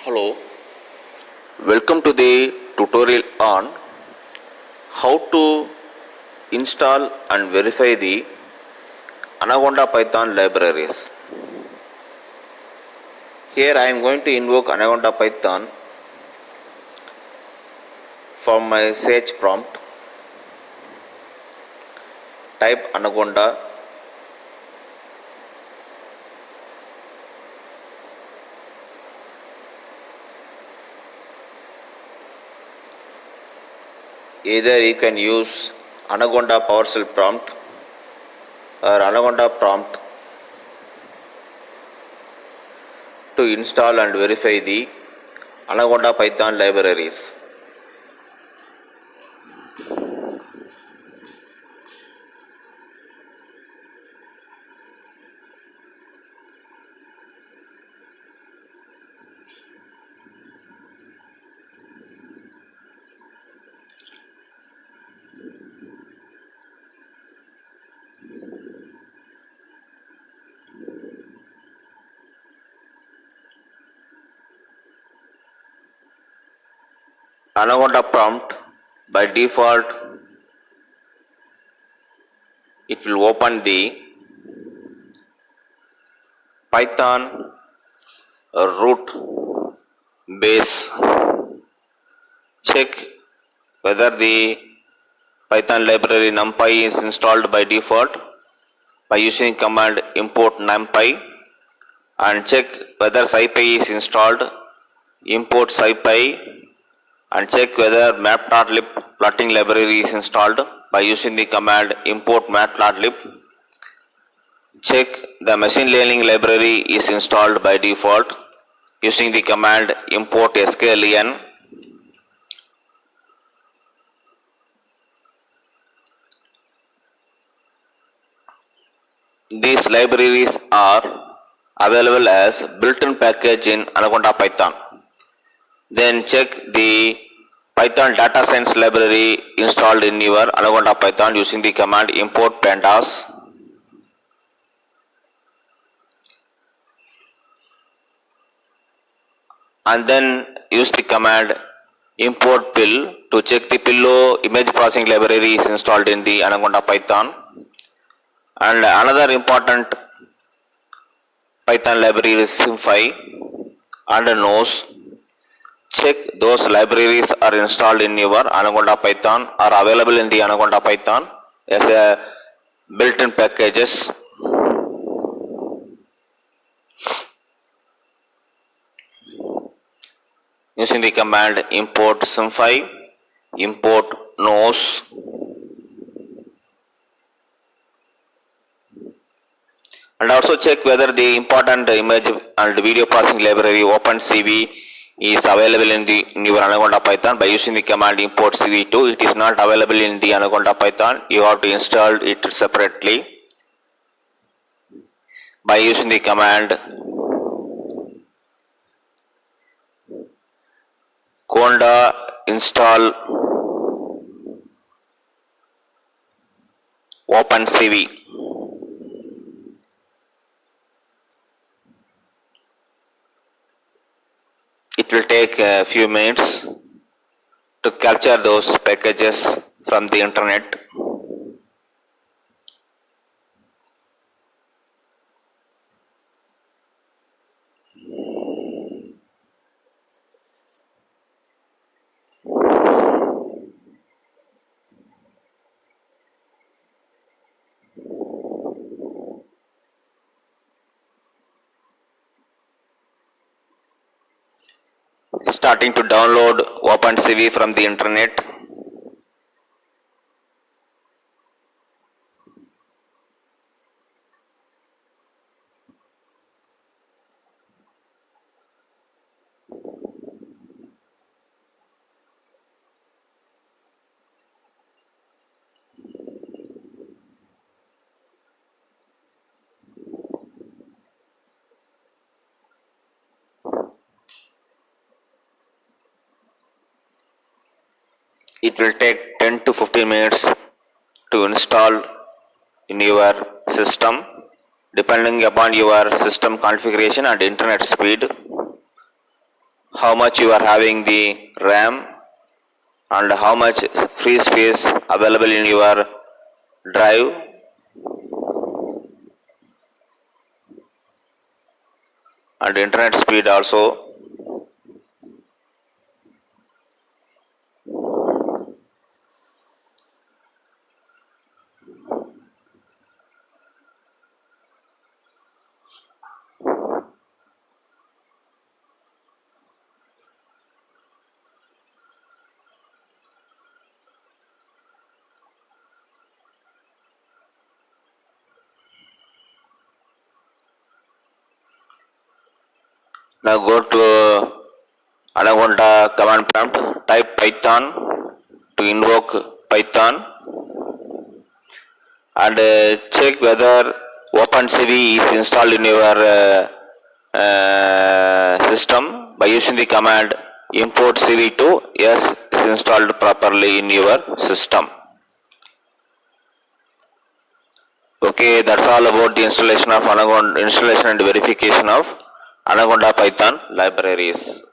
Hello, welcome to the tutorial on how to install and verify the Anaconda Python libraries. Here I am going to invoke Anaconda Python from my search prompt. Type Anaconda. Either you can use Anaconda PowerShell prompt or Anaconda prompt to install and verify the Anaconda Python libraries. Anaconda prompt by default it will open the Python root base. Check whether the Python library numpy is installed by default by using command import numpy, and check whether scipy is installed, import scipy, and check whether matplotlib plotting library is installed by using the command import matplotlib. Check the machine learning library is installed by default using the command import sklearn. These libraries are available as built-in package in Anaconda Python. Then check the Python data science library installed in your Anaconda Python using the command import pandas. And then use the command import pill to check the pillow image processing library is installed in the Anaconda Python. And another important Python library is SymPy and Nose. Check those libraries are installed in your Anaconda Python, are available in the Anaconda Python as a built-in packages. Using the command import SymPy, import Nose. And also check whether the important image and video processing library OpenCV is available in your Anaconda Python by using the command import cv2. It is not available in the Anaconda Python. You have to install it separately by using the command conda install OpenCV. It will take a few minutes to capture those packages from the internet. Starting to download OpenCV from the internet. It will take 10 to 15 minutes to install in your system depending upon your system configuration and internet speed. how much you are having the RAM and how much free space available in your drive. And internet speed also. Now go to Anaconda command prompt, type Python to invoke Python and check whether OpenCV is installed in your system by using the command import CV2. Yes, is installed properly in your system. Okay, that's all about the installation of Anaconda, installation and verification of Anaconda Python libraries.